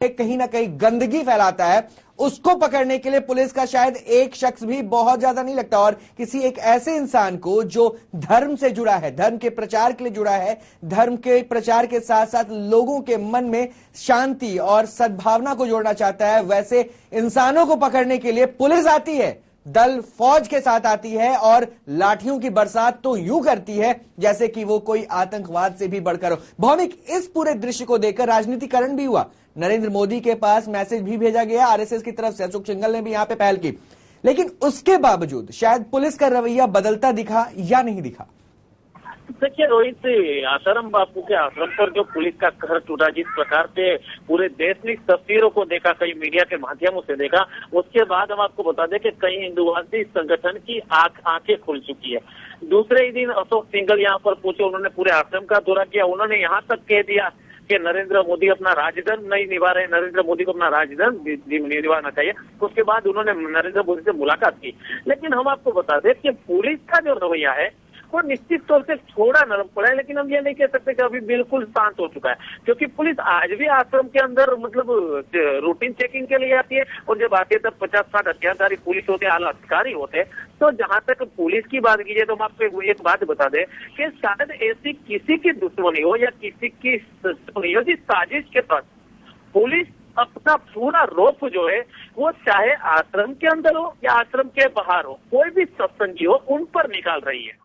कहीं ना कहीं गंदगी फैलाता है, उसको पकड़ने के लिए पुलिस का शायद एक शख्स भी बहुत ज्यादा नहीं लगता। और किसी एक ऐसे इंसान को जो धर्म से जुड़ा है, धर्म के प्रचार के लिए जुड़ा है, धर्म के प्रचार के साथ साथ लोगों के मन में शांति और सद्भावना को जोड़ना चाहता है, वैसे इंसानों को पकड़ने के लिए पुलिस आती है, दल फौज के साथ आती है और लाठियों की बरसात तो यूं करती है जैसे कि वो कोई आतंकवाद से भी बढ़कर हो। भौमिक, इस पूरे दृश्य को देखकर राजनीतिकरण भी हुआ। नरेंद्र मोदी के पास मैसेज भी भेजा गया आरएसएस की तरफ से, अशोक सिंघल ने भी यहां पे पहल की, लेकिन उसके बावजूद शायद पुलिस का रवैया बदलता दिखा या नहीं दिखा। देखिए रोहित, आसाराम बापू के आश्रम पर जो पुलिस का कहर टूटा, जिस प्रकार से पूरे देश ने तस्वीरों को देखा, कई मीडिया के माध्यमों से देखा, उसके बाद हम आपको बता दें कि कई हिंदुवादी संगठन की आंखें खुल चुकी है। दूसरे ही दिन अशोक सिंघल यहाँ पर पहुंचे, उन्होंने पूरे आश्रम का दौरा किया, उन्होंने यहाँ तक कह दिया कि नरेंद्र मोदी अपना राजधर्म नहीं निभा रहे, नरेंद्र मोदी को अपना राजधर्म निभाना चाहिए। उसके बाद उन्होंने नरेंद्र मोदी से मुलाकात की। लेकिन हम आपको बता दें कि पुलिस का जो रवैया है वो निश्चित तौर से थोड़ा नरम पड़ा है, लेकिन हम ये नहीं कह सकते कि अभी बिल्कुल शांत हो चुका है, क्योंकि पुलिस आज भी आश्रम के अंदर मतलब रूटीन चेकिंग के लिए आती है, और जब आती है तब 50-60 हथियारधारी पुलिस होते हैं, आला अधिकारी होते हैं। तो जहां तक पुलिस की बात कीजिए तो हम आपको एक बात बता दें कि शायद ऐसी किसी की दुश्मनी हो या किसी की सुनियोजित साजिश के तहत पुलिस अपना पूरा रोप जो है वो चाहे आश्रम के अंदर हो या आश्रम के बाहर हो, कोई भी सत्संगी हो, उन पर निकाल रही है।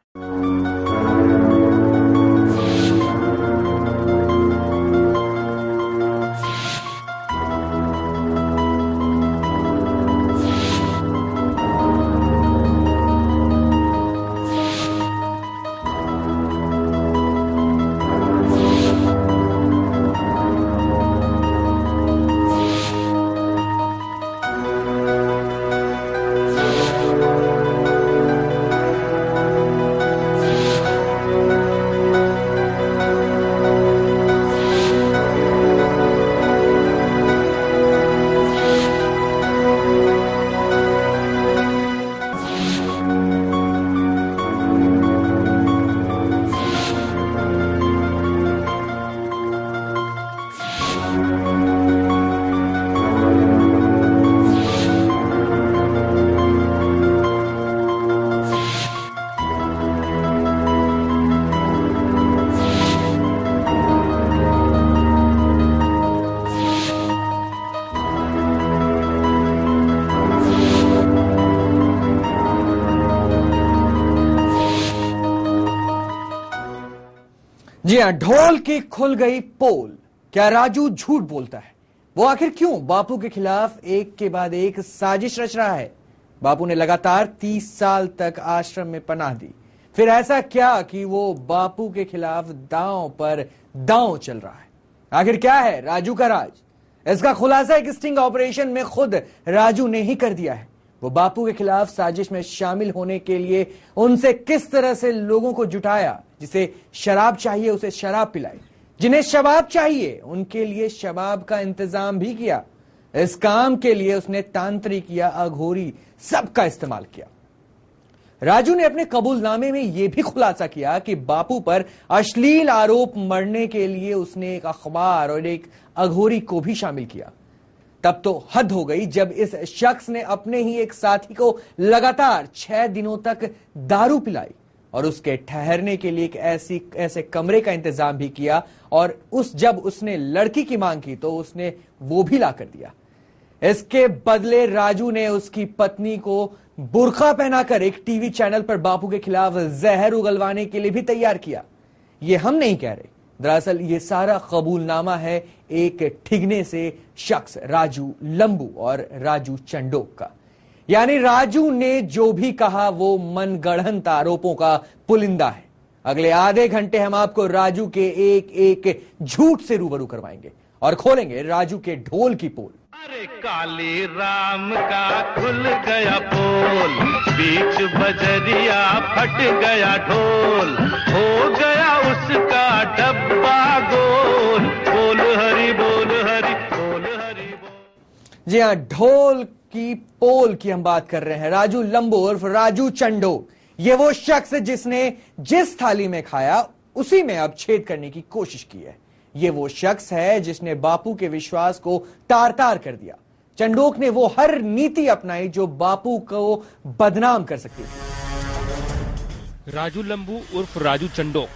जी हां, ढोल की खुल गई पोल। क्या राजू झूठ बोलता है? वो आखिर क्यों बापू के खिलाफ एक के बाद एक साजिश रच रहा है? बापू ने लगातार 30 साल तक आश्रम में पनाह दी, फिर ऐसा क्या कि वो बापू के खिलाफ दांव पर दांव चल रहा है? आखिर क्या है राजू का राज? इसका खुलासा एक स्टिंग ऑपरेशन में खुद राजू ने ही कर दिया है। वो बापू के खिलाफ साजिश में शामिल होने के लिए उनसे किस तरह से लोगों को जुटाया, जिसे शराब चाहिए उसे शराब पिलाई, जिन्हें शबाब चाहिए उनके लिए शबाब का इंतजाम भी किया। इस काम के लिए उसने तांत्रिक या अघोरी सबका इस्तेमाल किया। राजू ने अपने कबूलनामे में यह भी खुलासा किया कि बापू पर अश्लील आरोप मढ़ने के लिए उसने एक अखबार और एक अघोरी को भी शामिल किया। तब तो हद हो गई जब इस शख्स ने अपने ही एक साथी को लगातार 6 दिनों तक दारू पिलाई और उसके ठहरने के लिए एक ऐसे कमरे का इंतजाम भी किया, और जब उसने लड़की की मांग की तो उसने वो भी ला कर दिया। इसके बदले राजू ने उसकी पत्नी को बुर्का पहनाकर एक टीवी चैनल पर बापू के खिलाफ जहर उगलवाने के लिए भी तैयार किया। ये हम नहीं कह रहे, दरअसल ये सारा कबूलनामा है एक ठिगने से शख्स राजू लंबू और राजू चंडोक का। यानी राजू ने जो भी कहा वो मनगढ़ंत आरोपों का पुलिंदा है। अगले आधे घंटे हम आपको राजू के एक एक झूठ से रूबरू करवाएंगे और खोलेंगे राजू के ढोल की पोल। अरे काली राम का खुल गया पोल, बीच बजरिया फट गया ढोल, हो गया उसका डब्बा गोल, बोल हरि बोल हरि बोल हरि बोल। जी हां, ढोल की पोल की हम बात कर रहे हैं। राजू लंबू उर्फ राजू चंडोक, ये वो शख्स जिसने जिस थाली में खाया उसी में अब छेद करने की कोशिश की है। ये वो शख्स है जिसने बापू के विश्वास को तार तार कर दिया। चंडोक ने वो हर नीति अपनाई जो बापू को बदनाम कर सकती थी। राजू लंबू उर्फ राजू चंडोक,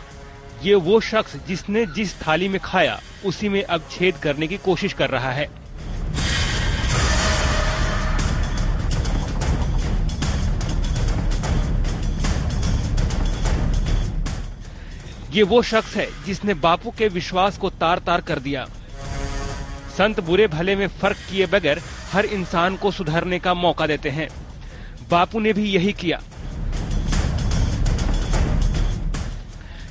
ये वो शख्स जिसने जिस थाली में खाया उसी में अब छेद करने की कोशिश कर रहा है। ये वो शख्स है जिसने बापू के विश्वास को तार तार कर दिया। संत बुरे भले में फर्क किए बगैर हर इंसान को सुधरने का मौका देते हैं। बापू ने भी यही किया।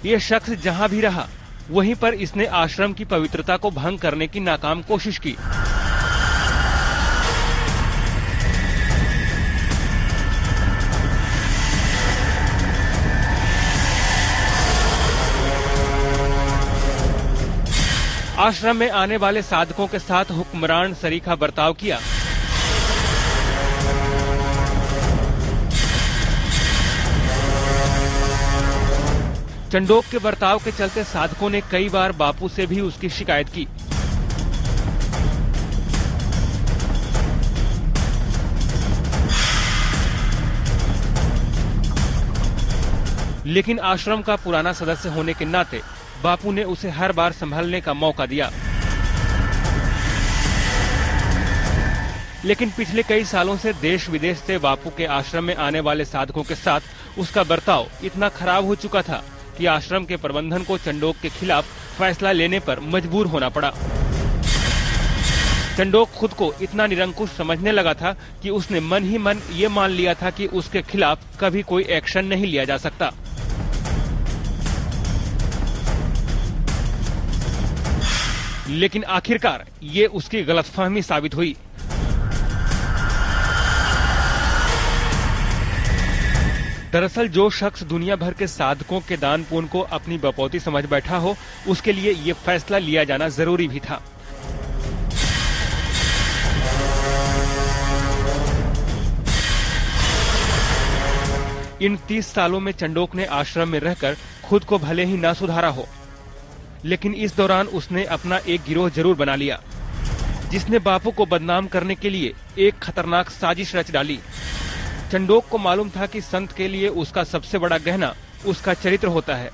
ये शख्स जहां भी रहा वहीं पर इसने आश्रम की पवित्रता को भंग करने की नाकाम कोशिश की। आश्रम में आने वाले साधकों के साथ हुक्मरान सरीखा बर्ताव किया। चंडोक के बर्ताव के चलते साधकों ने कई बार बापू से भी उसकी शिकायत की। लेकिन आश्रम का पुराना सदस्य होने के नाते बापू ने उसे हर बार संभलने का मौका दिया। लेकिन पिछले कई सालों से देश विदेश से बापू के आश्रम में आने वाले साधकों के साथ उसका बर्ताव इतना खराब हो चुका था कि आश्रम के प्रबंधन को चंडोक के खिलाफ फैसला लेने पर मजबूर होना पड़ा। चंडोक खुद को इतना निरंकुश समझने लगा था कि उसने मन ही मन ये मान लिया था कि उसके खिलाफ कभी कोई एक्शन नहीं लिया जा सकता। लेकिन आखिरकार ये उसकी गलतफहमी साबित हुई। दरअसल जो शख्स दुनिया भर के साधकों के दान पुण्य को अपनी बपौती समझ बैठा हो, उसके लिए ये फैसला लिया जाना जरूरी भी था। इन 30 सालों में चंडोक ने आश्रम में रहकर खुद को भले ही ना सुधारा हो, लेकिन इस दौरान उसने अपना एक गिरोह जरूर बना लिया, जिसने बापू को बदनाम करने के लिए एक खतरनाक साजिश रच डाली। चंडोक को मालूम था कि संत के लिए उसका सबसे बड़ा गहना उसका चरित्र होता है।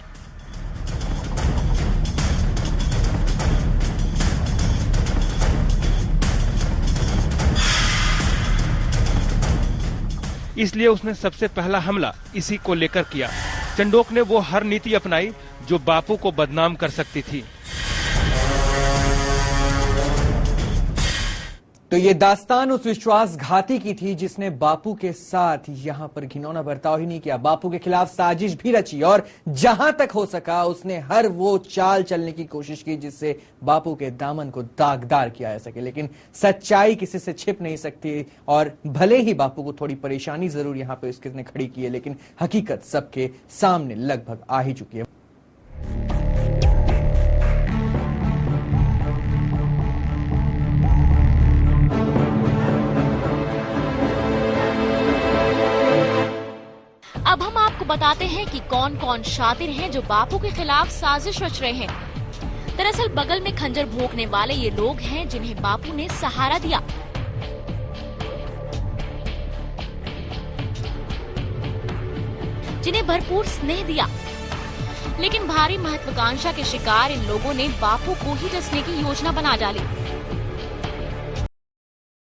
इसलिए उसने सबसे पहला हमला इसी को लेकर किया। चंडोक ने वो हर नीति अपनाई जो बापू को बदनाम कर सकती थी। तो ये दास्तान उस विश्वासघाती की थी जिसने बापू के साथ यहां पर घिनौना बर्ताव ही नहीं किया, बापू के खिलाफ साजिश भी रची और जहां तक हो सका उसने हर वो चाल चलने की कोशिश की जिससे बापू के दामन को दागदार किया जा सके। लेकिन सच्चाई किसी से छिप नहीं सकती और भले ही बापू को थोड़ी परेशानी जरूर यहां पर इसने खड़ी की है, लेकिन हकीकत सबके सामने लगभग आ ही चुकी है। अब हम आपको बताते हैं कि कौन कौन शातिर हैं जो बापू के खिलाफ साजिश रच रहे हैं। दरअसल बगल में खंजर भोंकने वाले ये लोग हैं जिन्हें बापू ने सहारा दिया। जिन्हें भरपूर स्नेह दिया। लेकिन भारी महत्वाकांक्षा के शिकार इन लोगों ने बापू को ही डसने की योजना बना डाली।